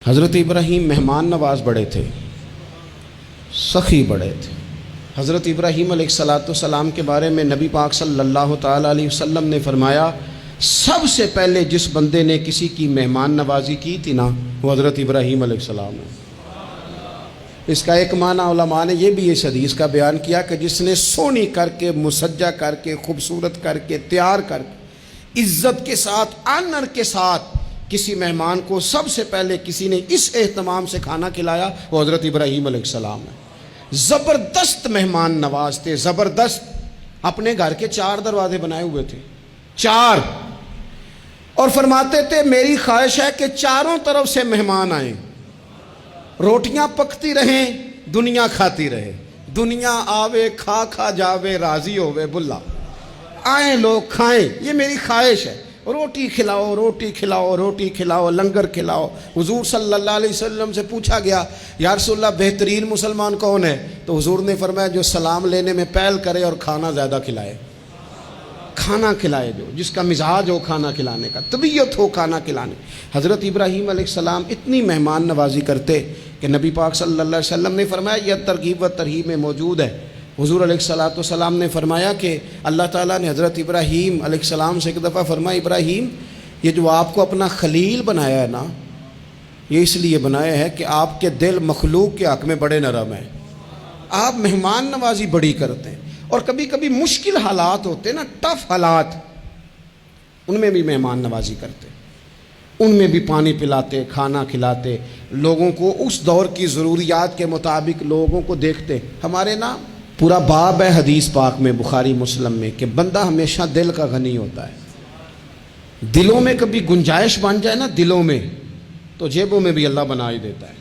حضرت ابراہیم مہمان نواز بڑے تھے، سخی بڑے تھے۔ حضرت ابراہیم علیہ السلام کے بارے میں نبی پاک صلی اللہ تعالیٰ علیہ وسلم نے فرمایا، سب سے پہلے جس بندے نے کسی کی مہمان نوازی کی تھی نا، وہ حضرت ابراہیم علیہ السلام ہے۔ اس کا ایک معنی علماء نے یہ بھی اس حدیث کا بیان کیا کہ جس نے سونی کر کے، مسجہ کر کے، خوبصورت کر کے، تیار کر کے، عزت کے ساتھ، آنر کے ساتھ کسی مہمان کو سب سے پہلے کسی نے اس اہتمام سے کھانا کھلایا، وہ حضرت ابراہیم علیہ السلام ہے۔ زبردست مہمان نواز تھے، زبردست۔ اپنے گھر کے 4 دروازے بنائے ہوئے تھے، 4، اور فرماتے تھے میری خواہش ہے کہ چاروں طرف سے مہمان آئیں، روٹیاں پکتی رہیں، دنیا کھاتی رہے، دنیا آوے کھا کھا جاوے، راضی ہوئے بلا، آئیں لوگ کھائیں، یہ میری خواہش ہے۔ روٹی کھلاؤ، روٹی کھلاؤ، روٹی کھلاؤ، لنگر کھلاؤ۔ حضور صلی اللہ علیہ وسلم سے پوچھا گیا، یا رسول اللہ بہترین مسلمان کون ہے؟ تو حضور نے فرمایا جو سلام لینے میں پہل کرے اور کھانا زیادہ کھلائے، کھانا کھلائے، جس کا مزاج ہو کھانا کھلانے کا، طبیعت ہو کھانا کھلانے۔ حضرت ابراہیم علیہ السلام اتنی مہمان نوازی کرتے کہ نبی پاک صلی اللہ علیہ وسلم نے فرمایا یہ ترغیب و ترہیب میں موجود ہے۔ حضور علیہ السلام نے فرمایا کہ اللہ تعالیٰ نے حضرت ابراہیم علیہ السلام سے ایک دفعہ فرمایا، ابراہیم یہ جو آپ کو اپنا خلیل بنایا ہے نا، یہ اس لیے بنایا ہے کہ آپ کے دل مخلوق کے حق میں بڑے نرم ہیں، آپ مہمان نوازی بڑی کرتے ہیں، اور کبھی کبھی مشکل حالات ہوتے ہیں نا، ٹف حالات، ان میں بھی مہمان نوازی کرتے، ان میں بھی پانی پلاتے، کھانا کھلاتے، لوگوں کو اس دور کی ضروریات کے مطابق لوگوں کو دیکھتے۔ ہمارے نا پورا باب ہے حدیث پاک میں، بخاری مسلم میں، کہ بندہ ہمیشہ دل کا غنی ہوتا ہے۔ دلوں میں کبھی گنجائش بن جائے نا، دلوں میں، تو جیبوں میں بھی اللہ بنا ہی دیتا ہے۔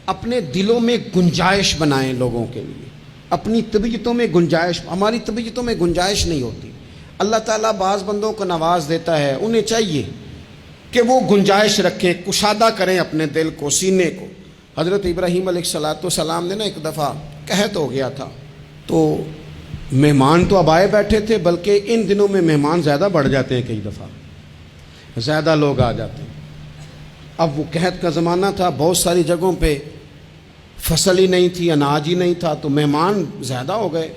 اپنے دلوں میں گنجائش بنائیں لوگوں کے لیے، اپنی طبیعتوں میں گنجائش۔ ہماری طبیعتوں میں گنجائش نہیں ہوتی، اللہ تعالیٰ بعض بندوں کو نواز دیتا ہے، انہیں چاہیے کہ وہ گنجائش رکھیں، کشادہ کریں اپنے دل کو، سینے کو۔ حضرت ابراہیم علیہ السلام نے نا ایک دفعہ قحط ہو گیا تھا، تو مہمان تو اب آئے بیٹھے تھے، بلکہ ان دنوں میں مہمان زیادہ بڑھ جاتے ہیں، کئی دفعہ زیادہ لوگ آ جاتے ہیں۔ اب وہ قحط کا زمانہ تھا، بہت ساری جگہوں پہ فصل ہی نہیں تھی، اناج ہی نہیں تھا، تو مہمان زیادہ ہو گئے۔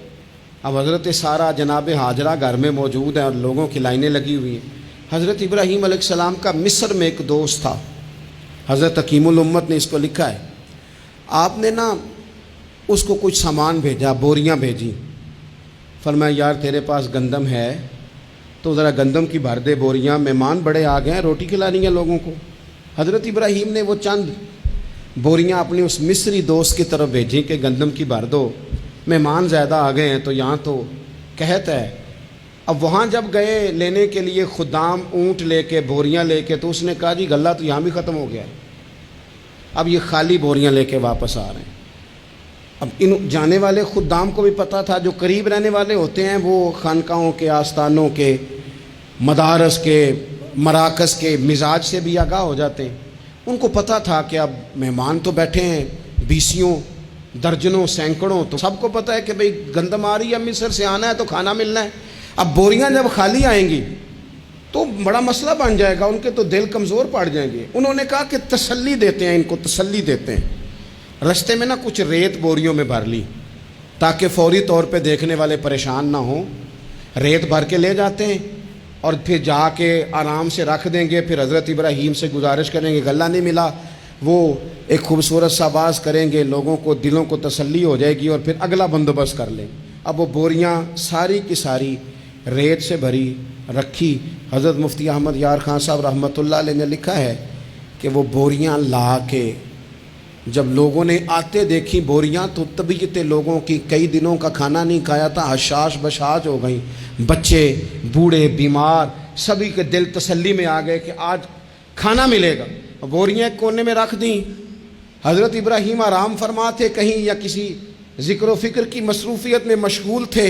اب حضرت سارہ جناب ہاجرہ گھر میں موجود ہیں اور لوگوں کی لائنیں لگی ہوئی ہیں۔ حضرت ابراہیم علیہ السلام کا مصر میں ایک دوست تھا، حضرت حکیم الامت نے اس کو لکھا ہے، آپ نے نا اس کو کچھ سامان بھیجا، بوریاں بھیجی، فرمایا یار تیرے پاس گندم ہے تو ذرا گندم کی بھر دے بوریاں، مہمان بڑے آ گئے ہیں، روٹی کھلانی ہے لوگوں کو۔ حضرت ابراہیم نے وہ چند بوریاں اپنے اس مصری دوست کی طرف بھیجیں کہ گندم کی بھر دو، مہمان زیادہ آ گئے ہیں تو یہاں تو قحط ہے۔ اب وہاں جب گئے لینے کے لیے خدام اونٹ لے کے، بوریاں لے کے، تو اس نے کہا جی غلہ تو یہاں بھی ختم ہو گیا ہے، اب یہ خالی بوریاں لے کے واپس آ رہے ہیں۔ اب ان جانے والے خدام کو بھی پتہ تھا، جو قریب رہنے والے ہوتے ہیں وہ خانقاہوں کے، آستانوں کے، مدارس کے، مراکز کے مزاج سے بھی آگاہ ہو جاتے ہیں۔ ان کو پتہ تھا کہ اب مہمان تو بیٹھے ہیں، بیسیوں، درجنوں، سینکڑوں، تو سب کو پتہ ہے کہ بھئی گندم آ رہی ہے، مصر سے آنا ہے تو کھانا ملنا ہے۔ اب بوریاں جب خالی آئیں گی تو بڑا مسئلہ بن جائے گا، ان کے تو دل کمزور پڑ جائیں گے۔ انہوں نے کہا کہ تسلی دیتے ہیں، ان کو تسلی دیتے ہیں۔ رستے میں نا کچھ ریت بوریوں میں بھر لی تاکہ فوری طور پہ دیکھنے والے پریشان نہ ہوں، ریت بھر کے لے جاتے ہیں اور پھر جا کے آرام سے رکھ دیں گے۔ پھر حضرت ابراہیم سے گزارش کریں گے، غلہ نہیں ملا، وہ ایک خوبصورت سا آواز کریں گے، لوگوں کو دلوں کو تسلی ہو جائے گی، اور پھر اگلا بندوبست کر لیں۔ اب وہ بوریاں ساری کی ساری ریت سے بھری رکھی۔ حضرت مفتی احمد یار خان صاحب رحمۃ اللہ علیہ نے لکھا ہے کہ وہ بوریاں لا کے جب لوگوں نے آتے دیکھی بوریاں، تو طبیعت لوگوں کی کئی دنوں کا کھانا نہیں کھایا تھا، حشاش بشاش ہو گئیں، بچے، بوڑھے، بیمار، سبھی کے دل تسلی میں آ گئے کہ آج کھانا ملے گا۔ بوریاں ایک کونے میں رکھ دیں۔ حضرت ابراہیم آرام فرما تھے کہیں، یا کسی ذکر و فکر کی مصروفیت میں مشغول تھے،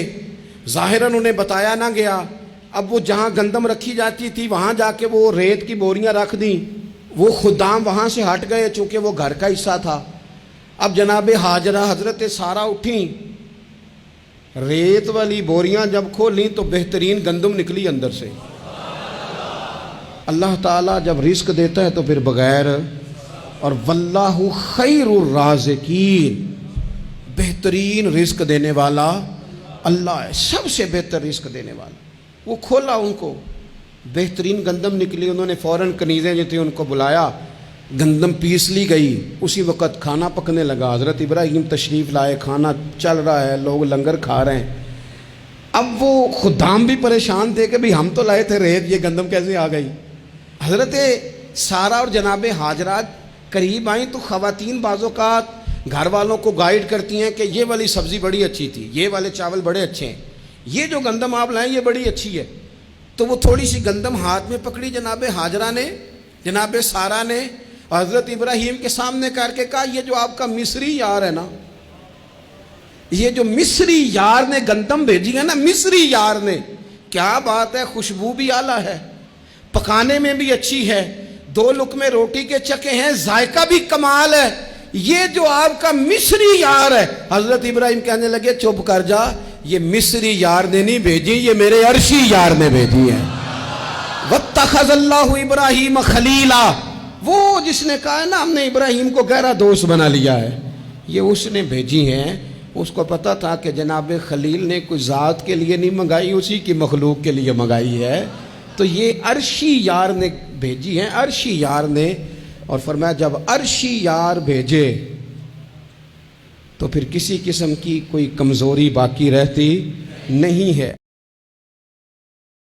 ظاہراً انہیں بتایا نہ گیا۔ اب وہ جہاں گندم رکھی جاتی تھی وہاں جا کے وہ ریت کی بوریاں رکھ دیں۔ وہ خدام وہاں سے ہٹ گئے چونکہ وہ گھر کا حصہ تھا۔ اب جناب ہاجرہ حضرت سارہ اٹھیں، ریت والی بوریاں جب کھولیں تو بہترین گندم نکلی اندر سے۔ اللہ تعالیٰ جب رزق دیتا ہے تو پھر بغیر اور واللہ خیر الرازقین، بہترین رزق دینے والا اللہ ہے، سب سے بہتر رزق دینے والا۔ وہ کھولا ان کو، بہترین گندم نکلی، انہوں نے فوراً کنیزیں جو تھیں ان کو بلایا، گندم پیس لی گئی، اسی وقت کھانا پکنے لگا۔ حضرت ابراہیم تشریف لائے، کھانا چل رہا ہے، لوگ لنگر کھا رہے ہیں۔ اب وہ خدام بھی پریشان تھے کہ بھئی ہم تو لائے تھے ریت، یہ گندم کیسے آ گئی؟ حضرت سارہ اور جناب ہاجرہ قریب آئیں تو خواتین بعض اوقات گھر والوں کو گائیڈ کرتی ہیں کہ یہ والی سبزی بڑی اچھی تھی، یہ والے چاول بڑے اچھے ہیں، یہ جو گندم آپ لائیں یہ بڑی اچھی ہے۔ تو وہ تھوڑی سی گندم ہاتھ میں پکڑی جناب ہاجرہ نے، جناب سارہ نے، حضرت ابراہیم کے سامنے کر کے کہا یہ جو آپ کا مصری یار ہے نا، یہ جو مصری یار نے گندم بھیجی ہے نا، مصری یار نے، کیا بات ہے، خوشبو بھی اعلیٰ ہے، پکانے میں بھی اچھی ہے، 2 لقمے روٹی کے چکے ہیں، ذائقہ بھی کمال ہے، یہ جو آپ کا مصری یار ہے۔ حضرت ابراہیم کہنے لگے چپ کر جا، یہ مصری یار نے نہیں بھیجی، یہ میرے عرشی یار نے بھیجی ہے۔ وَاتَّخَذَ اللَّهُ إِبْرَاهِيمَ خَلِيلًا، وہ جس نے کہا ہے نا ہم نے ابراہیم کو گہرا دوست بنا لیا ہے، یہ اس نے بھیجی ہیں۔ اس کو پتا تھا کہ جناب خلیل نے کوئی ذات کے لیے نہیں منگائی، اسی کی مخلوق کے لیے منگائی ہے، تو یہ عرشی یار نے بھیجی ہیں، عرشی یار نے۔ اور فرمایا جب عرشی یار بھیجے تو پھر کسی قسم کی کوئی کمزوری باقی رہتی نہیں ہے۔